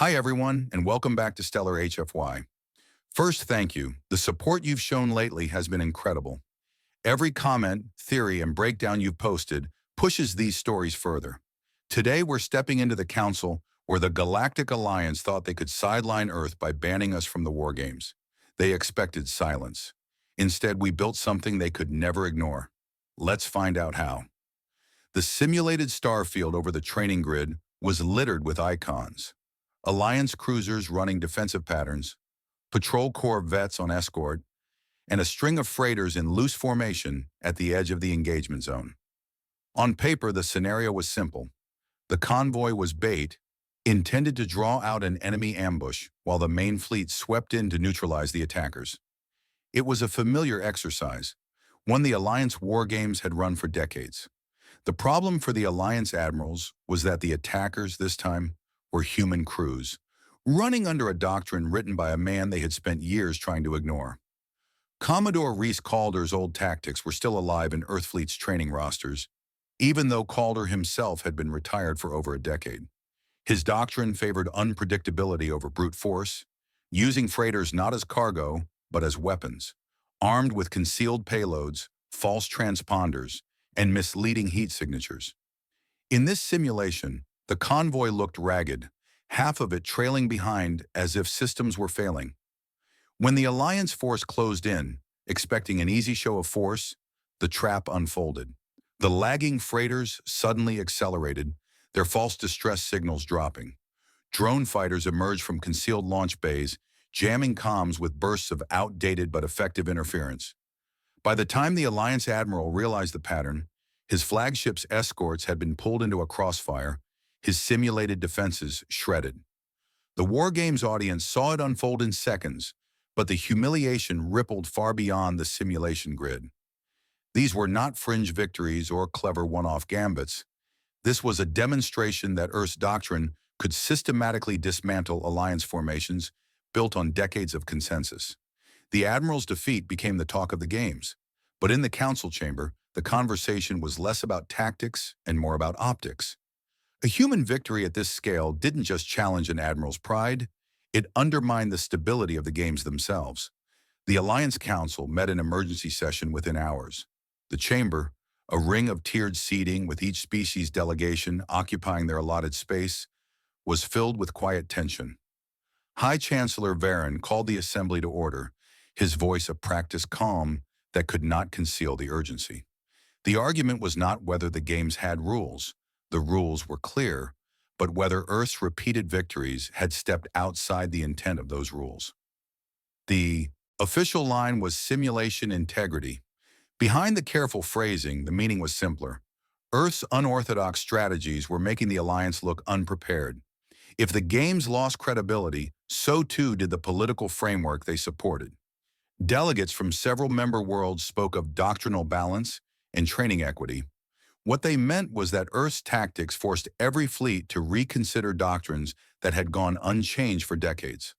Hi everyone, and welcome back to Stellar HFY. First, thank you. The support you've shown lately has been incredible. Every comment, theory, and breakdown you've posted pushes these stories further. Today, we're stepping into the council where the Galactic Alliance thought they could sideline Earth by banning us from the war games. They expected silence. Instead, we built something they could never ignore. Let's find out how. The simulated star field over the training grid was littered with icons. Alliance cruisers running defensive patterns, patrol corps vets on escort, and a string of freighters in loose formation at the edge of the engagement zone. On paper, the scenario was simple. The convoy was bait, intended to draw out an enemy ambush while the main fleet swept in to neutralize the attackers. It was a familiar exercise, one the Alliance war games had run for decades. The problem for the Alliance admirals was that the attackers this time were human crews, running under a doctrine written by a man they had spent years trying to ignore. Commodore Reese Calder's old tactics were still alive in Earthfleet's training rosters, even though Calder himself had been retired for over a decade. His doctrine favored unpredictability over brute force, using freighters not as cargo, but as weapons, armed with concealed payloads, false transponders, and misleading heat signatures. In this simulation, the convoy looked ragged, half of it trailing behind as if systems were failing. When the Alliance force closed in, expecting an easy show of force, the trap unfolded. The lagging freighters suddenly accelerated, their false distress signals dropping. Drone fighters emerged from concealed launch bays, jamming comms with bursts of outdated but effective interference. By the time the Alliance admiral realized the pattern, his flagship's escorts had been pulled into a crossfire, his simulated defenses shredded. The War Games audience saw it unfold in seconds, but the humiliation rippled far beyond the simulation grid. These were not fringe victories or clever one-off gambits. This was a demonstration that Earth's doctrine could systematically dismantle alliance formations built on decades of consensus. The Admiral's defeat became the talk of the games, but in the council chamber, the conversation was less about tactics and more about optics. A human victory at this scale didn't just challenge an admiral's pride, it undermined the stability of the games themselves. The Alliance Council met an emergency session within hours. The chamber, a ring of tiered seating with each species delegation occupying their allotted space, was filled with quiet tension. High Chancellor Varen called the assembly to order, his voice a practiced calm that could not conceal the urgency. The argument was not whether the games had rules. The rules were clear, but whether Earth's repeated victories had stepped outside the intent of those rules. The official line was simulation integrity. Behind the careful phrasing, the meaning was simpler. Earth's unorthodox strategies were making the Alliance look unprepared. If the games lost credibility, so too did the political framework they supported. Delegates from several member worlds spoke of doctrinal balance and training equity. What they meant was that Earth's tactics forced every fleet to reconsider doctrines that had gone unchanged for decades.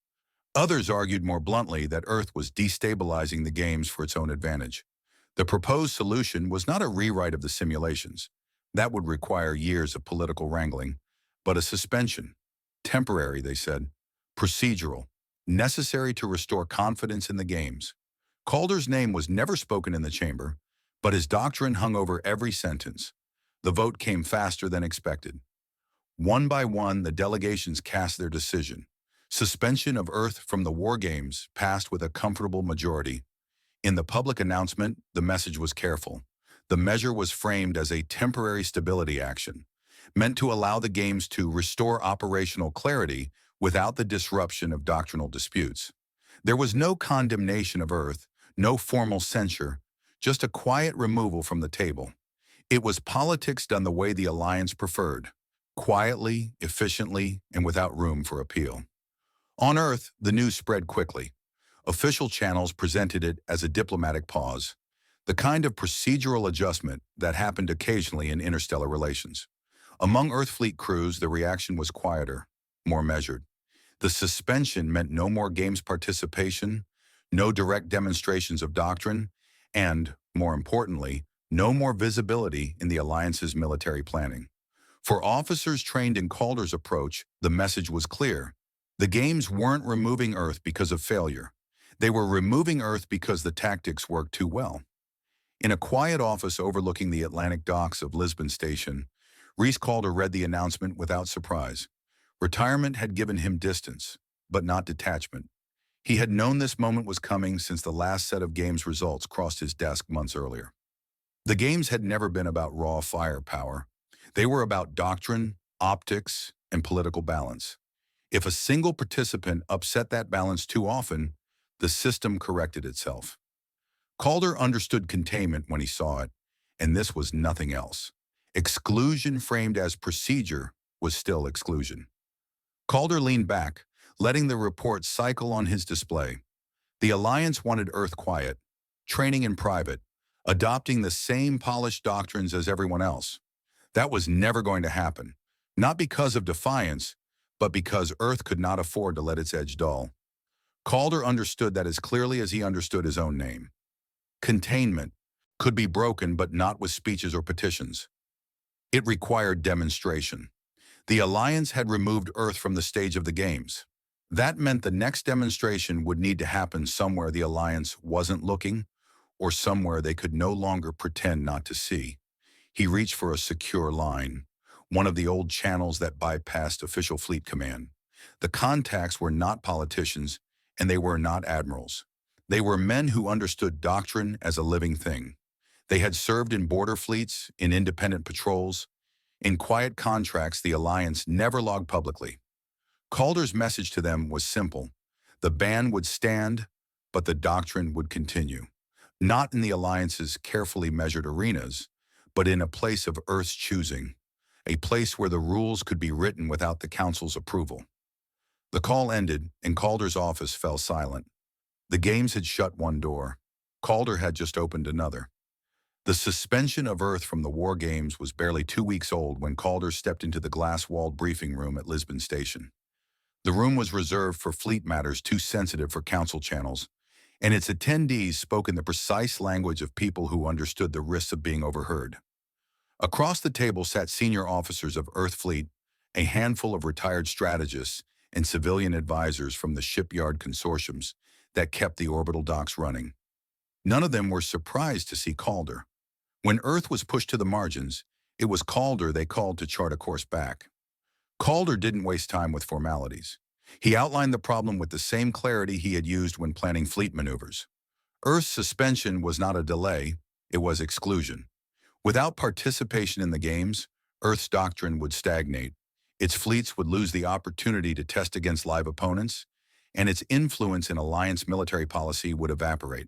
Others argued more bluntly that Earth was destabilizing the games for its own advantage. The proposed solution was not a rewrite of the simulations. That would require years of political wrangling, but a suspension. Temporary, they said. Procedural. Necessary to restore confidence in the games. Calder's name was never spoken in the chamber, but his doctrine hung over every sentence. The vote came faster than expected. One by one, the delegations cast their decision. Suspension of Earth from the war games passed with a comfortable majority. In the public announcement, the message was careful. The measure was framed as a temporary stability action, meant to allow the games to restore operational clarity without the disruption of doctrinal disputes. There was no condemnation of Earth, no formal censure, just a quiet removal from the table. It was politics done the way the Alliance preferred, quietly, efficiently, and without room for appeal. On Earth, the news spread quickly. Official channels presented it as a diplomatic pause, the kind of procedural adjustment that happened occasionally in interstellar relations. Among Earthfleet crews, the reaction was quieter, more measured. The suspension meant no more games participation, no direct demonstrations of doctrine, and, more importantly, no more visibility in the Alliance's military planning. For officers trained in Calder's approach, the message was clear. The games weren't removing Earth because of failure. They were removing Earth because the tactics worked too well. In a quiet office overlooking the Atlantic docks of Lisbon Station, Reese Calder read the announcement without surprise. Retirement had given him distance, but not detachment. He had known this moment was coming since the last set of games results crossed his desk months earlier. The games had never been about raw firepower. They were about doctrine, optics, and political balance. If a single participant upset that balance too often, the system corrected itself. Calder understood containment when he saw it, and this was nothing else. Exclusion framed as procedure was still exclusion. Calder leaned back, letting the report cycle on his display. The Alliance wanted Earth quiet, training in private, adopting the same polished doctrines as everyone else. That was never going to happen, not because of defiance, but because Earth could not afford to let its edge dull. Calder understood that as clearly as he understood his own name. Containment could be broken, but not with speeches or petitions. It required demonstration. The Alliance had removed Earth from the stage of the games. That meant the next demonstration would need to happen somewhere the Alliance wasn't looking, or somewhere they could no longer pretend not to see. He reached for a secure line, one of the old channels that bypassed official fleet command. The contacts were not politicians, and they were not admirals. They were men who understood doctrine as a living thing. They had served in border fleets, in independent patrols, in quiet contracts the Alliance never logged publicly. Calder's message to them was simple. The ban would stand, but the doctrine would continue. Not in the Alliance's carefully measured arenas, but in a place of Earth's choosing, a place where the rules could be written without the Council's approval. The call ended, and Calder's office fell silent. The games had shut one door. Calder had just opened another. The suspension of Earth from the war games was barely 2 weeks old when Calder stepped into the glass-walled briefing room at Lisbon Station. The room was reserved for fleet matters too sensitive for council channels, and its attendees spoke in the precise language of people who understood the risks of being overheard. Across the table sat senior officers of Earth Fleet, a handful of retired strategists, and civilian advisors from the shipyard consortiums that kept the orbital docks running. None of them were surprised to see Calder. When Earth was pushed to the margins, it was Calder they called to chart a course back. Calder didn't waste time with formalities. He outlined the problem with the same clarity he had used when planning fleet maneuvers. Earth's suspension was not a delay, it was exclusion. Without participation in the games, Earth's doctrine would stagnate. Its fleets would lose the opportunity to test against live opponents, and its influence in Alliance military policy would evaporate.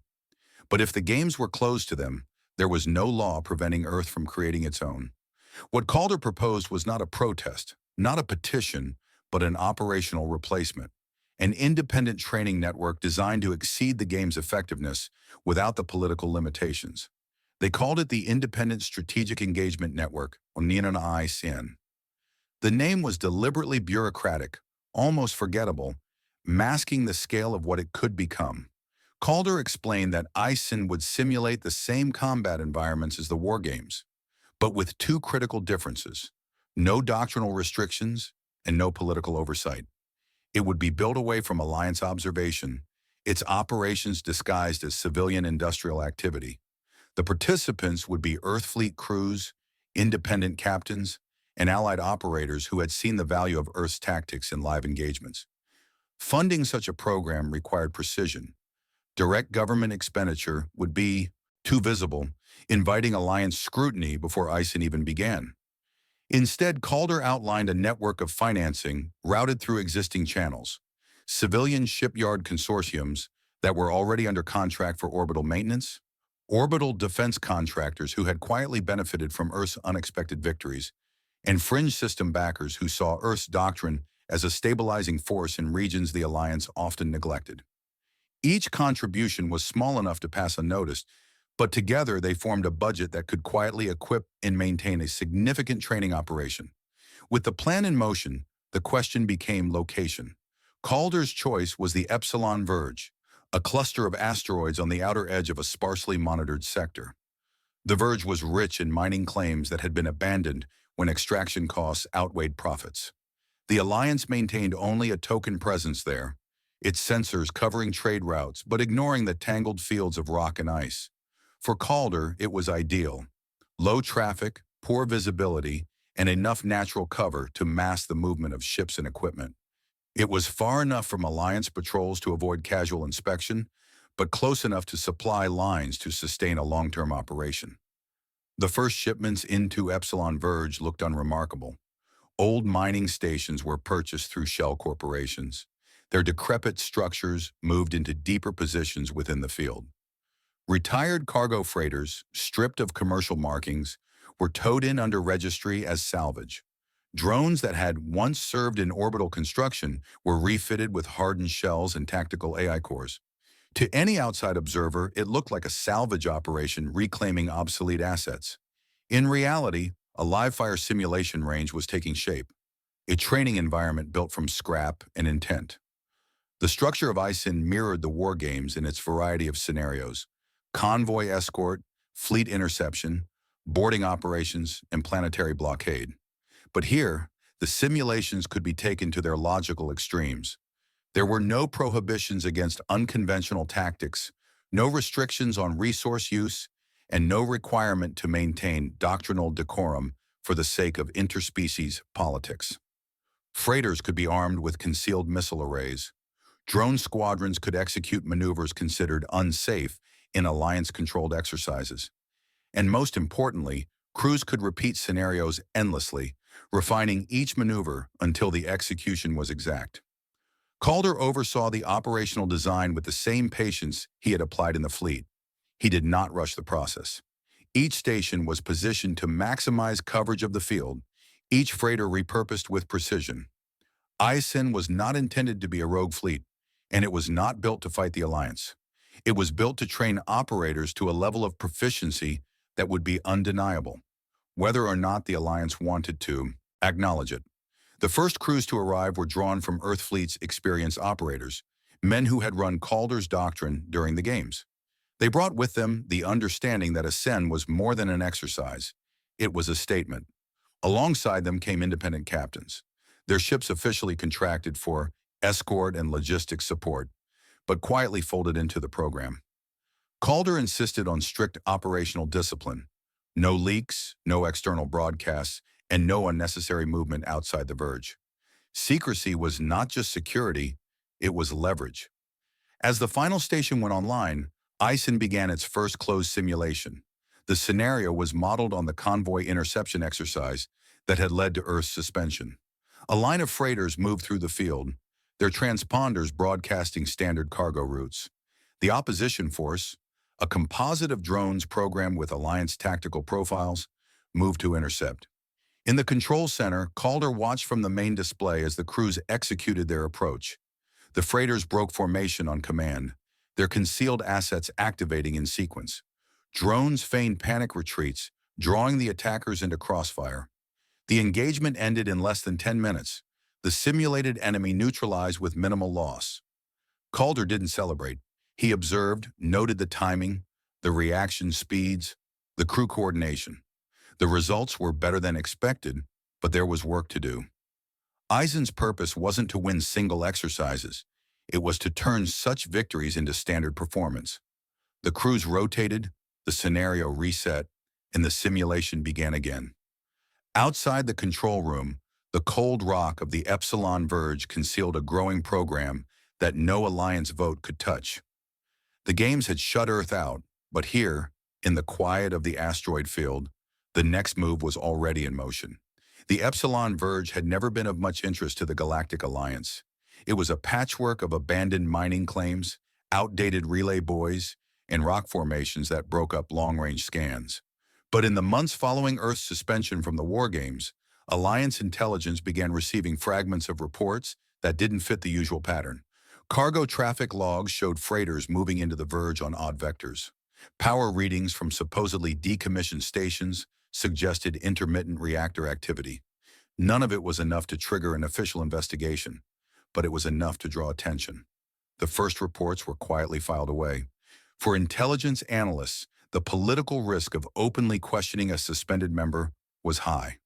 But if the games were closed to them, there was no law preventing Earth from creating its own. What Calder proposed was not a protest, not a petition, but an operational replacement, an independent training network designed to exceed the game's effectiveness without the political limitations. They called it the Independent Strategic Engagement Network, or NICN. The name was deliberately bureaucratic, almost forgettable, masking the scale of what it could become. Calder explained that ISIN would simulate the same combat environments as the war games, but with two critical differences: no doctrinal restrictions and no political oversight. It would be built away from Alliance observation, its operations disguised as civilian industrial activity. The participants would be Earth Fleet crews, independent captains, and allied operators who had seen the value of Earth's tactics in live engagements. Funding such a program required precision. Direct government expenditure would be too visible, inviting Alliance scrutiny before ISIN even began. Instead, Calder outlined a network of financing routed through existing channels, civilian shipyard consortiums that were already under contract for orbital maintenance, orbital defense contractors who had quietly benefited from Earth's unexpected victories, and fringe system backers who saw Earth's doctrine as a stabilizing force in regions the Alliance often neglected. Each contribution was small enough to pass unnoticed, but together they formed a budget that could quietly equip and maintain a significant training operation. With the plan in motion, the question became location. Calder's choice was the Epsilon Verge, a cluster of asteroids on the outer edge of a sparsely monitored sector. The Verge was rich in mining claims that had been abandoned when extraction costs outweighed profits. The Alliance maintained only a token presence there, its sensors covering trade routes but ignoring the tangled fields of rock and ice. For Calder, it was ideal. Low traffic, poor visibility, and enough natural cover to mask the movement of ships and equipment. It was far enough from Alliance patrols to avoid casual inspection, but close enough to supply lines to sustain a long-term operation. The first shipments into Epsilon Verge looked unremarkable. Old mining stations were purchased through shell corporations. Their decrepit structures moved into deeper positions within the field. Retired cargo freighters, stripped of commercial markings, were towed in under registry as salvage. Drones that had once served in orbital construction were refitted with hardened shells and tactical AI cores. To any outside observer, it looked like a salvage operation reclaiming obsolete assets. In reality, a live-fire simulation range was taking shape, a training environment built from scrap and intent. The structure of ISIN mirrored the war games in its variety of scenarios: convoy escort, fleet interception, boarding operations, and planetary blockade. But here, the simulations could be taken to their logical extremes. There were no prohibitions against unconventional tactics, no restrictions on resource use, and no requirement to maintain doctrinal decorum for the sake of interspecies politics. Freighters could be armed with concealed missile arrays. Drone squadrons could execute maneuvers considered unsafe in Alliance-controlled exercises. And most importantly, crews could repeat scenarios endlessly, refining each maneuver until the execution was exact. Calder oversaw the operational design with the same patience he had applied in the fleet. He did not rush the process. Each station was positioned to maximize coverage of the field, each freighter repurposed with precision. ISIN was not intended to be a rogue fleet, and it was not built to fight the Alliance. It was built to train operators to a level of proficiency that would be undeniable, whether or not the Alliance wanted to acknowledge it. The first crews to arrive were drawn from Earth Fleet's experienced operators, men who had run Calder's doctrine during the games. They brought with them the understanding that Ascend was more than an exercise. It was a statement. Alongside them came independent captains. Their ships officially contracted for escort and logistics support, but quietly folded into the program. Calder insisted on strict operational discipline. No leaks, no external broadcasts, and no unnecessary movement outside the Verge. Secrecy was not just security, it was leverage. As the final station went online, ISIN began its first closed simulation. The scenario was modeled on the convoy interception exercise that had led to Earth's suspension. A line of freighters moved through the field, their transponders broadcasting standard cargo routes. The opposition force, a composite of drones programmed with Alliance tactical profiles, moved to intercept. In the control center, Calder watched from the main display as the crews executed their approach. The freighters broke formation on command, their concealed assets activating in sequence. Drones feigned panic retreats, drawing the attackers into crossfire. The engagement ended in less than 10 minutes, the simulated enemy neutralized with minimal loss. Calder didn't celebrate. He observed, noted the timing, the reaction speeds, the crew coordination. The results were better than expected, but there was work to do. Eisen's purpose wasn't to win single exercises. It was to turn such victories into standard performance. The crews rotated, the scenario reset, and the simulation began again. Outside the control room, the cold rock of the Epsilon Verge concealed a growing program that no Alliance vote could touch. The games had shut Earth out, but here, in the quiet of the asteroid field, the next move was already in motion. The Epsilon Verge had never been of much interest to the Galactic Alliance. It was a patchwork of abandoned mining claims, outdated relay buoys, and rock formations that broke up long-range scans. But in the months following Earth's suspension from the war games, Alliance intelligence began receiving fragments of reports that didn't fit the usual pattern. Cargo traffic logs showed freighters moving into the Verge on odd vectors. Power readings from supposedly decommissioned stations suggested intermittent reactor activity. None of it was enough to trigger an official investigation, but it was enough to draw attention. The first reports were quietly filed away. For intelligence analysts, the political risk of openly questioning a suspended member was high.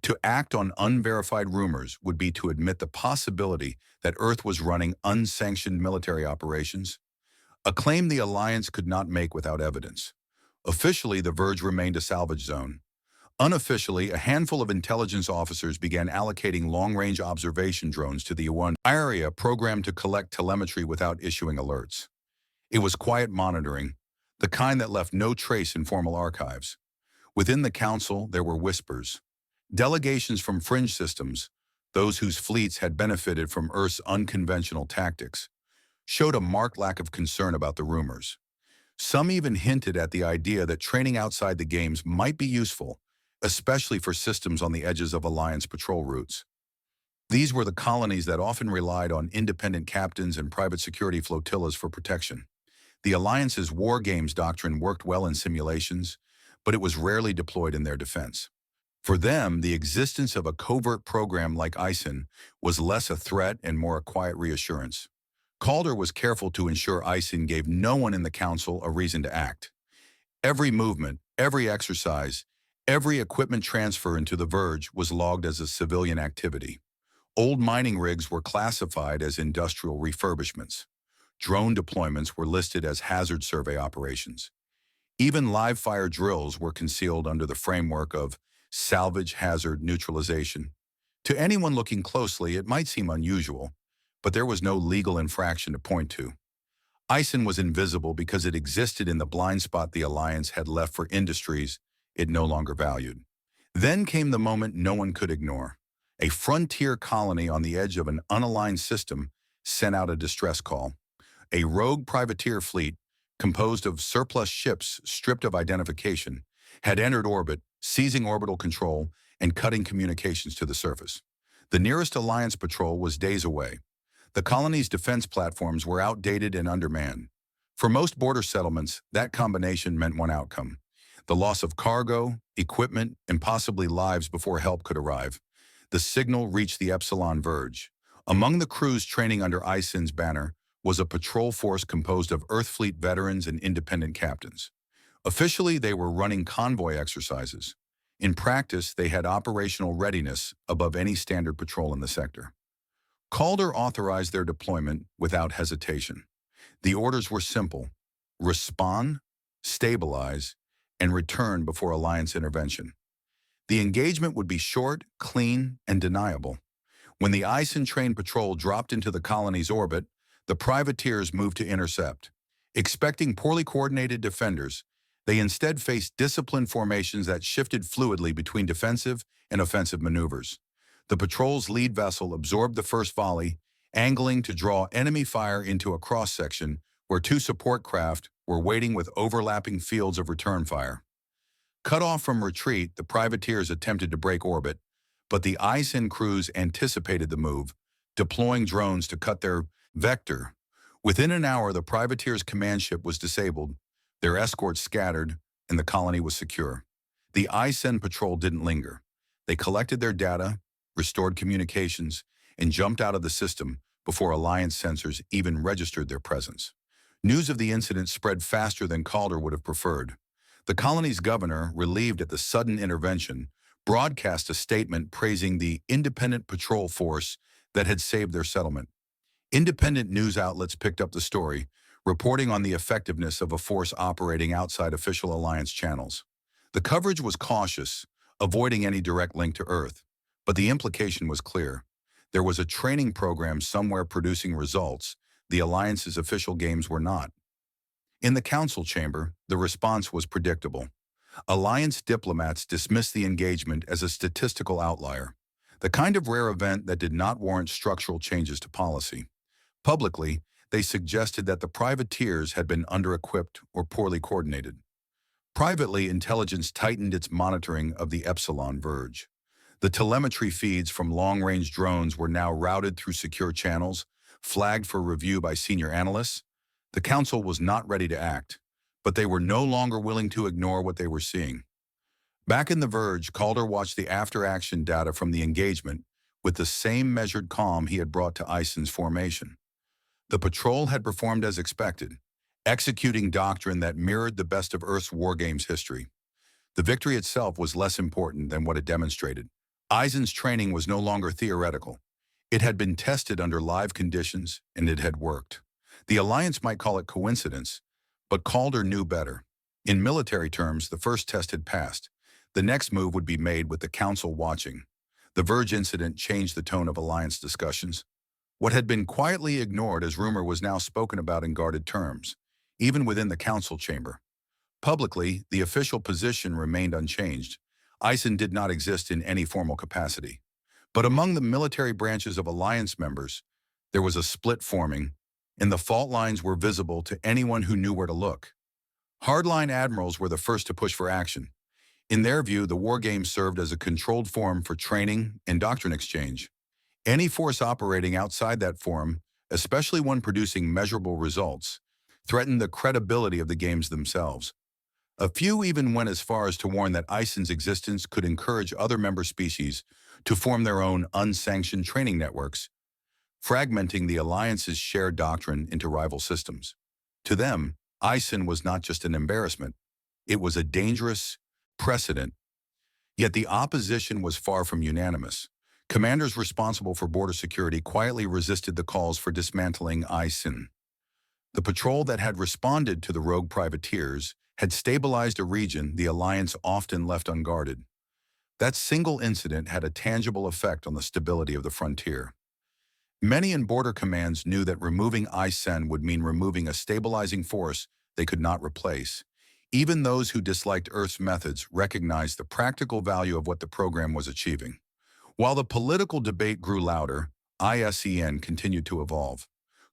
To act on unverified rumors would be to admit the possibility that Earth was running unsanctioned military operations, a claim the Alliance could not make without evidence. Officially, the Verge remained a salvage zone. Unofficially, a handful of intelligence officers began allocating long-range observation drones to the UN area programmed to collect telemetry without issuing alerts. It was quiet monitoring, the kind that left no trace in formal archives. Within the Council, there were whispers. Delegations from fringe systems, those whose fleets had benefited from Earth's unconventional tactics, showed a marked lack of concern about the rumors. Some even hinted at the idea that training outside the games might be useful, especially for systems on the edges of Alliance patrol routes. These were the colonies that often relied on independent captains and private security flotillas for protection. The Alliance's war games doctrine worked well in simulations, but it was rarely deployed in their defense. For them, the existence of a covert program like ISIN was less a threat and more a quiet reassurance. Calder was careful to ensure ISIN gave no one in the Council a reason to act. Every movement, every exercise, every equipment transfer into the Verge was logged as a civilian activity. Old mining rigs were classified as industrial refurbishments. Drone deployments were listed as hazard survey operations. Even live-fire drills were concealed under the framework of salvage hazard neutralization. To anyone looking closely, it might seem unusual, but there was no legal infraction to point to. ISIN was invisible because it existed in the blind spot the Alliance had left for industries it no longer valued. Then came the moment no one could ignore. A frontier colony on the edge of an unaligned system sent out a distress call. A rogue privateer fleet, composed of surplus ships stripped of identification, had entered orbit, seizing orbital control and cutting communications to the surface. The nearest Alliance patrol was days away. The colony's defense platforms were outdated and undermanned. For most border settlements, that combination meant one outcome: the loss of cargo, equipment, and possibly lives before help could arrive. The signal reached the Epsilon Verge. Among the crews training under ISIN's banner was a patrol force composed of Earth Fleet veterans and independent captains. Officially, they were running convoy exercises. In practice, they had operational readiness above any standard patrol in the sector. Calder authorized their deployment without hesitation. The orders were simple: respond, stabilize, and return before Alliance intervention. The engagement would be short, clean, and deniable. When the ISIN-trained patrol dropped into the colony's orbit, the privateers moved to intercept. Expecting poorly coordinated defenders, they instead faced disciplined formations that shifted fluidly between defensive and offensive maneuvers. The patrol's lead vessel absorbed the first volley, angling to draw enemy fire into a cross-section where two support craft were waiting with overlapping fields of return fire. Cut off from retreat, the privateers attempted to break orbit, but the ISIN crews anticipated the move, deploying drones to cut their vector. Within an hour, the privateers' command ship was disabled, their escorts scattered, and the colony was secure. The ISIN patrol didn't linger. They collected their data, restored communications, and jumped out of the system before Alliance sensors even registered their presence. News of the incident spread faster than Calder would have preferred. The colony's governor, relieved at the sudden intervention, broadcast a statement praising the independent patrol force that had saved their settlement. Independent news outlets picked up the story, reporting on the effectiveness of a force operating outside official Alliance channels. The coverage was cautious, avoiding any direct link to Earth, but the implication was clear. There was a training program somewhere producing results the Alliance's official games were not. In the Council chamber, the response was predictable. Alliance diplomats dismissed the engagement as a statistical outlier, the kind of rare event that did not warrant structural changes to policy. Publicly, they suggested that the privateers had been under-equipped or poorly coordinated. Privately, intelligence tightened its monitoring of the Epsilon Verge. The telemetry feeds from long-range drones were now routed through secure channels, flagged for review by senior analysts. The Council was not ready to act, but they were no longer willing to ignore what they were seeing. Back in the Verge, Calder watched the after-action data from the engagement with the same measured calm he had brought to ISIN's formation. The patrol had performed as expected, executing doctrine that mirrored the best of Earth's war games history. The victory itself was less important than what it demonstrated. Eisen's training was no longer theoretical. It had been tested under live conditions, and it had worked. The Alliance might call it coincidence, but Calder knew better. In military terms, the first test had passed. The next move would be made with the Council watching. The Verge incident changed the tone of Alliance discussions. What had been quietly ignored as rumor was now spoken about in guarded terms, even within the Council chamber. Publicly, the official position remained unchanged. Eisen did not exist in any formal capacity. But among the military branches of Alliance members, there was a split forming, and the fault lines were visible to anyone who knew where to look. Hardline admirals were the first to push for action. In their view, the war game served as a controlled forum for training and doctrine exchange. Any force operating outside that forum, especially one producing measurable results, threatened the credibility of the games themselves. A few even went as far as to warn that Eisen's existence could encourage other member species to form their own unsanctioned training networks, fragmenting the Alliance's shared doctrine into rival systems. To them, Eisen was not just an embarrassment, it was a dangerous precedent. Yet the opposition was far from unanimous. Commanders responsible for border security quietly resisted the calls for dismantling Eisen. The patrol that had responded to the rogue privateers had stabilized a region the Alliance often left unguarded. That single incident had a tangible effect on the stability of the frontier. Many in border commands knew that removing Eisen would mean removing a stabilizing force they could not replace. Even those who disliked Earth's methods recognized the practical value of what the program was achieving. While the political debate grew louder, ISEN continued to evolve.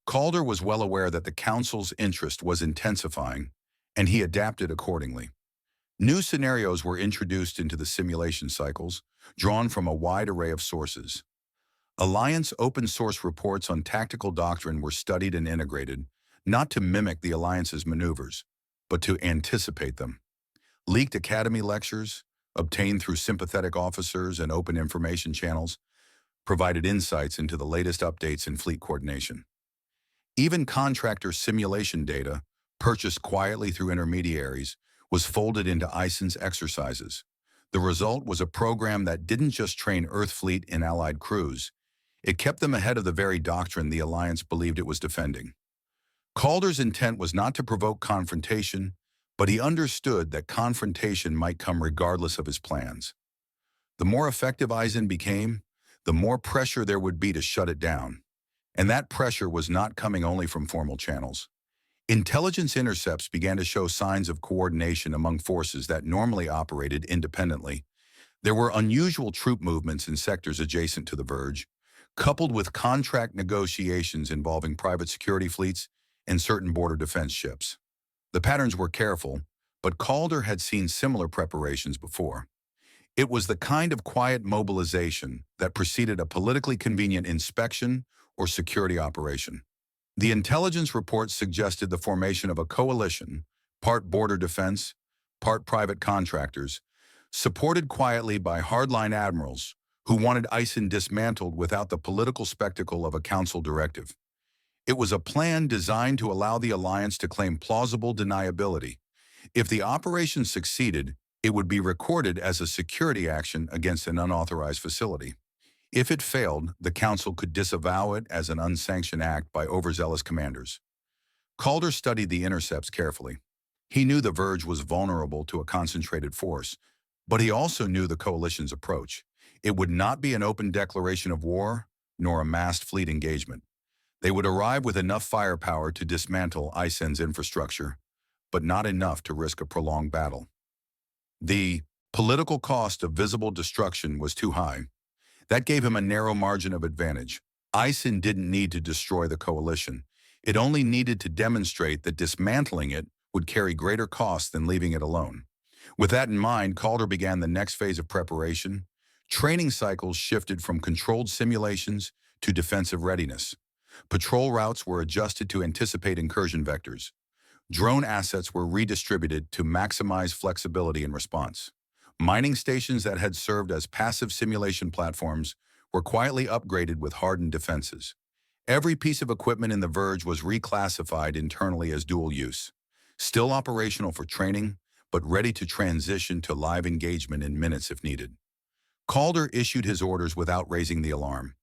Calder was well aware that the Council's interest was intensifying, and he adapted accordingly. New scenarios were introduced into the simulation cycles, drawn from a wide array of sources. Alliance open-source reports on tactical doctrine were studied and integrated, not to mimic the Alliance's maneuvers, but to anticipate them. Leaked Academy lectures, obtained through sympathetic officers and open information channels, provided insights into the latest updates in fleet coordination. Even contractor simulation data, purchased quietly through intermediaries, was folded into Eisen's exercises. The result was a program that didn't just train Earth fleet and allied crews, it kept them ahead of the very doctrine the Alliance believed it was defending. Calder's intent was not to provoke confrontation, but he understood that confrontation might come regardless of his plans. The more effective Eisen became, the more pressure there would be to shut it down. And that pressure was not coming only from formal channels. Intelligence intercepts began to show signs of coordination among forces that normally operated independently. There were unusual troop movements in sectors adjacent to the Verge, coupled with contract negotiations involving private security fleets and certain border defense ships. The patterns were careful, but Calder had seen similar preparations before. It was the kind of quiet mobilization that preceded a politically convenient inspection or security operation. The intelligence reports suggested the formation of a coalition, part border defense, part private contractors, supported quietly by hardline admirals who wanted Eisen dismantled without the political spectacle of a council directive. It was a plan designed to allow the Alliance to claim plausible deniability. If the operation succeeded, it would be recorded as a security action against an unauthorized facility. If it failed, the Council could disavow it as an unsanctioned act by overzealous commanders. Calder studied the intercepts carefully. He knew the Verge was vulnerable to a concentrated force, but he also knew the coalition's approach. It would not be an open declaration of war, nor a massed fleet engagement. They would arrive with enough firepower to dismantle Eisen's infrastructure, but not enough to risk a prolonged battle. The political cost of visible destruction was too high. That gave him a narrow margin of advantage. Eisen didn't need to destroy the coalition. It only needed to demonstrate that dismantling it would carry greater costs than leaving it alone. With that in mind, Calder began the next phase of preparation. Training cycles shifted from controlled simulations to defensive readiness. Patrol routes were adjusted to anticipate incursion vectors. Drone assets were redistributed to maximize flexibility in response. Mining stations that had served as passive simulation platforms were quietly upgraded with hardened defenses. Every piece of equipment in the Verge was reclassified internally as dual use, still operational for training, but ready to transition to live engagement in minutes if needed. Calder issued his orders without raising the alarm.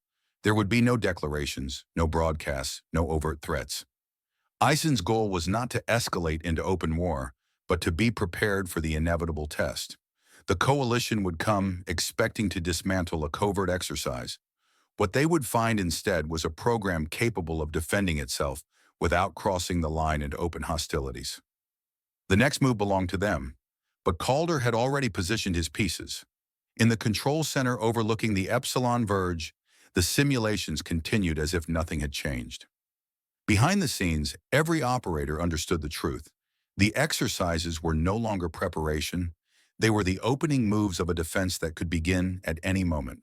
There would be no declarations, no broadcasts, no overt threats. Eisen's goal was not to escalate into open war, but to be prepared for the inevitable test. The coalition would come expecting to dismantle a covert exercise. What they would find instead was a program capable of defending itself without crossing the line into open hostilities. The next move belonged to them, but Calder had already positioned his pieces. In the control center overlooking the Epsilon Verge, the simulations continued as if nothing had changed. Behind the scenes, every operator understood the truth. The exercises were no longer preparation. They were the opening moves of a defense that could begin at any moment.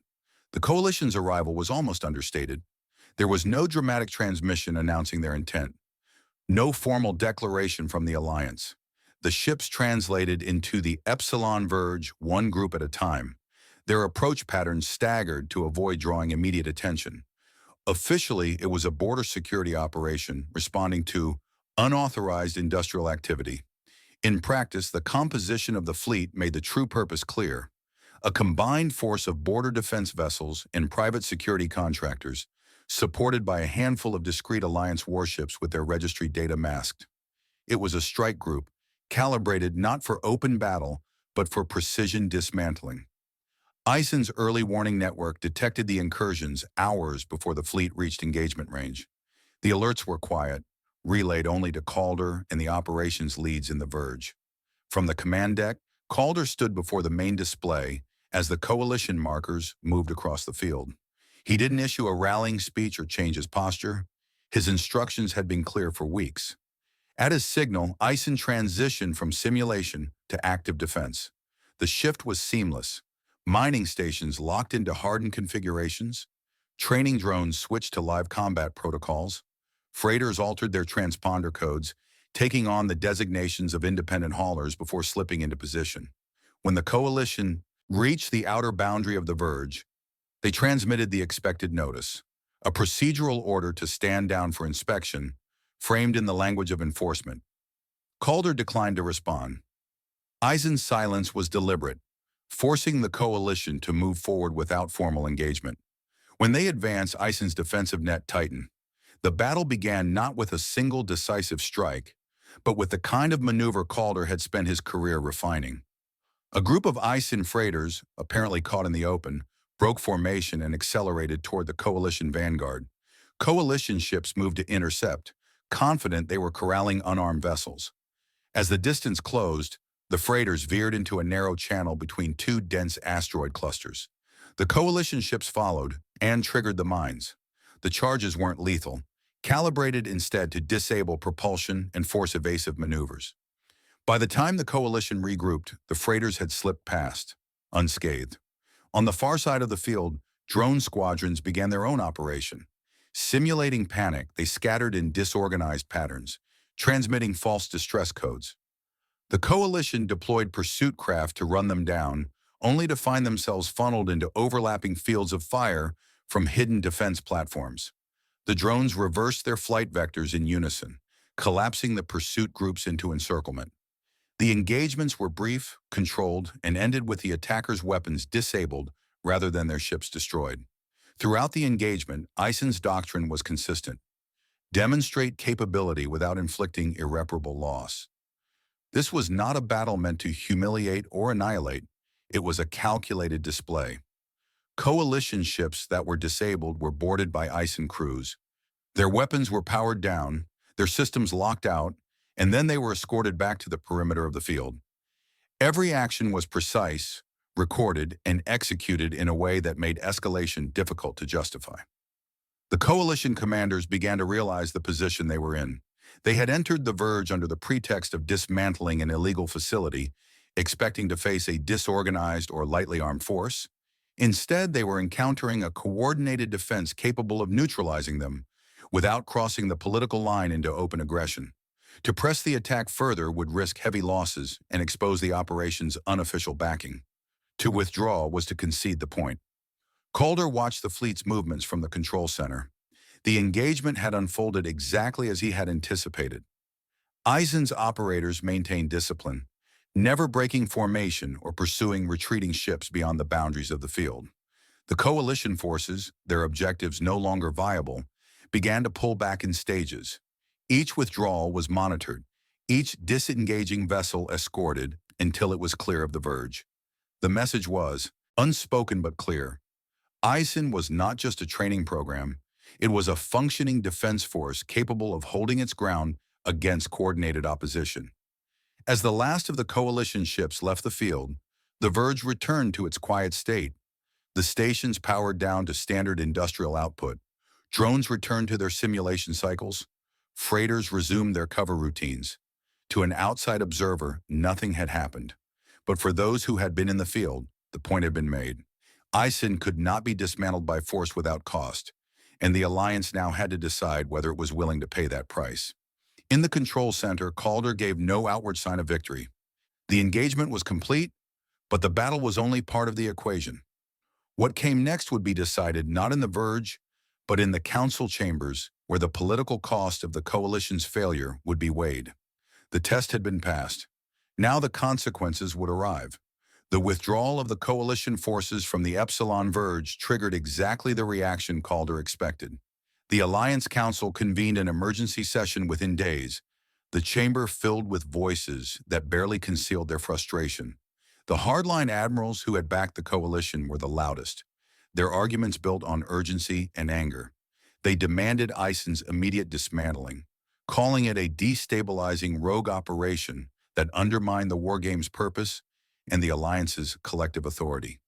The coalition's arrival was almost understated. There was no dramatic transmission announcing their intent, no formal declaration from the alliance. The ships translated into the Epsilon Verge, one group at a time. Their approach patterns staggered to avoid drawing immediate attention. Officially, it was a border security operation responding to unauthorized industrial activity. In practice, the composition of the fleet made the true purpose clear. A combined force of border defense vessels and private security contractors, supported by a handful of discrete alliance warships with their registry data masked. It was a strike group, calibrated not for open battle, but for precision dismantling. Eisen's early warning network detected the incursions hours before the fleet reached engagement range. The alerts were quiet, relayed only to Calder and the operations leads in the Verge. From the command deck, Calder stood before the main display as the coalition markers moved across the field. He didn't issue a rallying speech or change his posture. His instructions had been clear for weeks. At his signal, Eisen transitioned from simulation to active defense. The shift was seamless. Mining stations locked into hardened configurations. Training drones switched to live combat protocols. Freighters altered their transponder codes, taking on the designations of independent haulers before slipping into position. When the coalition reached the outer boundary of the Verge, they transmitted the expected notice, a procedural order to stand down for inspection, framed in the language of enforcement. Calder declined to respond. Eisen's silence was deliberate, forcing the coalition to move forward without formal engagement. When they advanced, Eisen's defensive net tightened. The battle began not with a single decisive strike, but with the kind of maneuver Calder had spent his career refining. A group of Eisen freighters, apparently caught in the open, broke formation and accelerated toward the coalition vanguard. Coalition ships moved to intercept, confident they were corralling unarmed vessels. As the distance closed, the freighters veered into a narrow channel between two dense asteroid clusters. The coalition ships followed and triggered the mines. The charges weren't lethal, calibrated instead to disable propulsion and force evasive maneuvers. By the time the coalition regrouped, the freighters had slipped past, unscathed. On the far side of the field, drone squadrons began their own operation. Simulating panic, they scattered in disorganized patterns, transmitting false distress codes. The coalition deployed pursuit craft to run them down, only to find themselves funneled into overlapping fields of fire from hidden defense platforms. The drones reversed their flight vectors in unison, collapsing the pursuit groups into encirclement. The engagements were brief, controlled, and ended with the attackers' weapons disabled rather than their ships destroyed. Throughout the engagement, Eisen's doctrine was consistent. Demonstrate capability without inflicting irreparable loss. This was not a battle meant to humiliate or annihilate. It was a calculated display. Coalition ships that were disabled were boarded by Eisen crews. Their weapons were powered down, their systems locked out, and then they were escorted back to the perimeter of the field. Every action was precise, recorded, and executed in a way that made escalation difficult to justify. The coalition commanders began to realize the position they were in. They had entered the Verge under the pretext of dismantling an illegal facility, expecting to face a disorganized or lightly armed force. Instead, they were encountering a coordinated defense capable of neutralizing them, without crossing the political line into open aggression. To press the attack further would risk heavy losses and expose the operation's unofficial backing. To withdraw was to concede the point. Calder watched the fleet's movements from the control center. The engagement had unfolded exactly as he had anticipated. Eisen's operators maintained discipline. never breaking formation or pursuing retreating ships beyond the boundaries of the field. The coalition forces, their objectives no longer viable, began to pull back in stages. Each withdrawal was monitored, each disengaging vessel escorted until it was clear of the verge. The message was, unspoken but clear. ISIN was not just a training program, it was a functioning defense force capable of holding its ground against coordinated opposition. As the last of the coalition ships left the field, the verge returned to its quiet state. The stations powered down to standard industrial output. Drones returned to their simulation cycles. Freighters resumed their cover routines. To an outside observer, nothing had happened. But for those who had been in the field, the point had been made. ISIN could not be dismantled by force without cost, and the Alliance now had to decide whether it was willing to pay that price. In the control center, Calder gave no outward sign of victory. The engagement was complete, but the battle was only part of the equation. What came next would be decided not in the verge, but in the council chambers, where the political cost of the coalition's failure would be weighed. The test had been passed. Now the consequences would arrive. The withdrawal of the coalition forces from the Epsilon Verge triggered exactly the reaction Calder expected. The Alliance Council convened an emergency session within days, the chamber filled with voices that barely concealed their frustration. The hardline admirals who had backed the coalition were the loudest, their arguments built on urgency and anger. They demanded ISIN's immediate dismantling, calling it a destabilizing rogue operation that undermined the wargame's purpose and the Alliance's collective authority.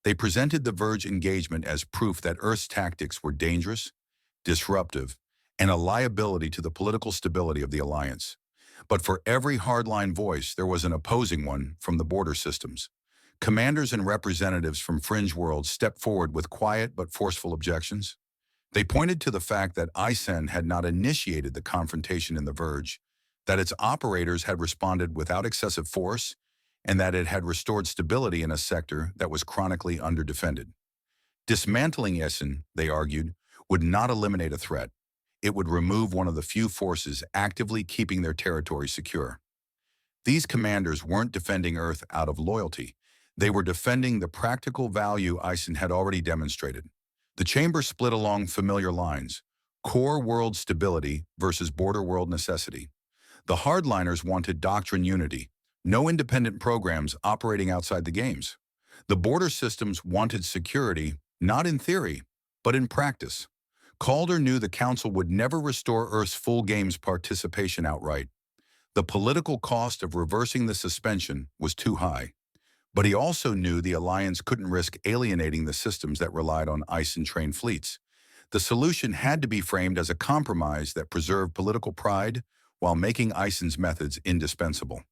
They presented the Verge engagement as proof that Earth's tactics were dangerous, disruptive, and a liability to the political stability of the Alliance. But for every hardline voice, there was an opposing one from the border systems. Commanders and representatives from fringe worlds stepped forward with quiet but forceful objections. They pointed to the fact that ISEN had not initiated the confrontation in the Verge, that its operators had responded without excessive force, and that it had restored stability in a sector that was chronically underdefended. Dismantling ISEN, they argued, would not eliminate a threat. It would remove one of the few forces actively keeping their territory secure. These commanders weren't defending Earth out of loyalty. They were defending the practical value ISEN had already demonstrated. The chamber split along familiar lines: core world stability versus border world necessity. The hardliners wanted doctrine unity, no independent programs operating outside the games. The border systems wanted security, not in theory, but in practice. Calder knew the Council would never restore Earth's full games participation outright. The political cost of reversing the suspension was too high. But he also knew the Alliance couldn't risk alienating the systems that relied on ISIN-trained fleets. The solution had to be framed as a compromise that preserved political pride while making ISIN's methods indispensable.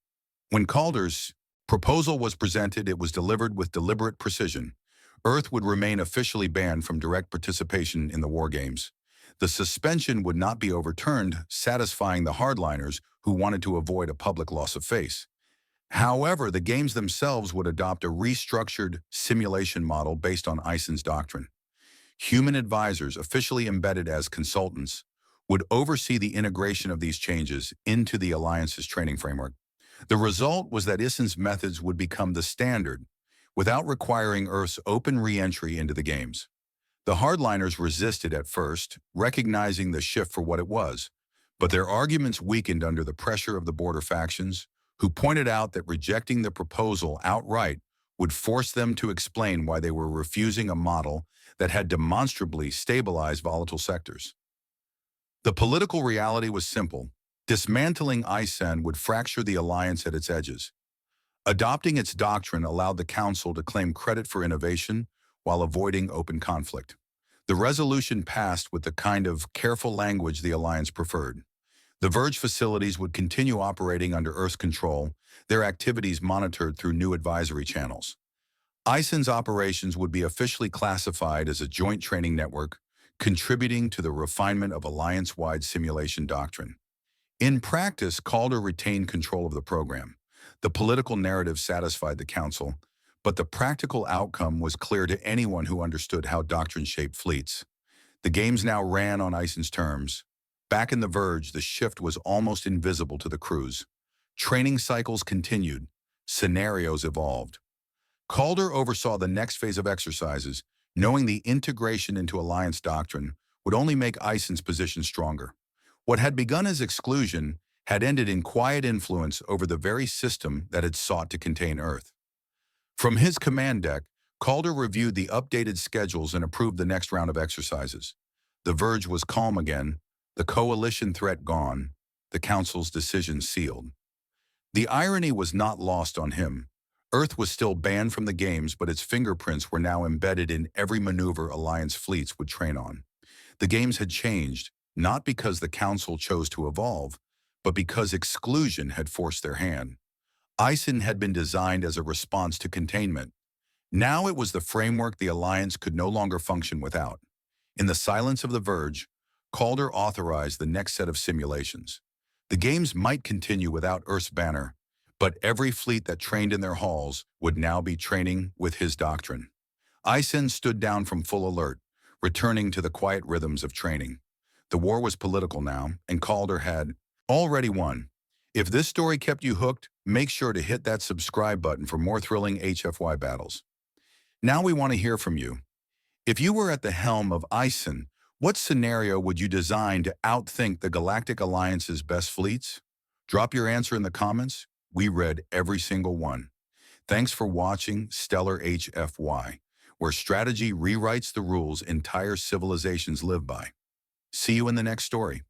When Calder's proposal was presented, it was delivered with deliberate precision. Earth would remain officially banned from direct participation in the war games. The suspension would not be overturned, satisfying the hardliners who wanted to avoid a public loss of face. However, the games themselves would adopt a restructured simulation model based on ISIN's doctrine. Human advisors, officially embedded as consultants, would oversee the integration of these changes into the Alliance's training framework. The result was that ISIN's methods would become the standard, without requiring Earth's open re-entry into the games. The hardliners resisted at first, recognizing the shift for what it was, but their arguments weakened under the pressure of the border factions, who pointed out that rejecting the proposal outright would force them to explain why they were refusing a model that had demonstrably stabilized volatile sectors. The political reality was simple. Dismantling ISEN would fracture the Alliance at its edges. Adopting its doctrine allowed the Council to claim credit for innovation while avoiding open conflict. The resolution passed with the kind of careful language the Alliance preferred. The Verge facilities would continue operating under Earth's control, their activities monitored through new advisory channels. ISEN's operations would be officially classified as a joint training network, contributing to the refinement of Alliance-wide simulation doctrine. In practice, Calder retained control of the program. The political narrative satisfied the Council, but the practical outcome was clear to anyone who understood how doctrine shaped fleets. The games now ran on ISIN's terms. Back in the Verge, the shift was almost invisible to the crews. Training cycles continued. Scenarios evolved. Calder oversaw the next phase of exercises, knowing the integration into Alliance doctrine would only make Eisen's position stronger. What had begun as exclusion had ended in quiet influence over the very system that had sought to contain Earth. From his command deck, Calder reviewed the updated schedules and approved the next round of exercises. The Verge was calm again, the coalition threat gone, the Council's decision sealed. The irony was not lost on him. Earth was still banned from the games, but its fingerprints were now embedded in every maneuver Alliance fleets would train on. The games had changed, not because the Council chose to evolve, but because exclusion had forced their hand. Eisen had been designed as a response to containment. Now it was the framework the Alliance could no longer function without. In the silence of the Verge, Calder authorized the next set of simulations. The games might continue without Earth's banner, but every fleet that trained in their halls would now be training with his doctrine. Eisen stood down from full alert, returning to the quiet rhythms of training. The war was political now, and Calder had already won. If this story kept you hooked, make sure to hit that subscribe button for more thrilling HFY battles. Now we want to hear from you. If you were at the helm of Eisen, what scenario would you design to outthink the Galactic Alliance's best fleets? Drop your answer in the comments. We read every single one. Thanks for watching Stellar HFY, where strategy rewrites the rules entire civilizations live by. See you in the next story.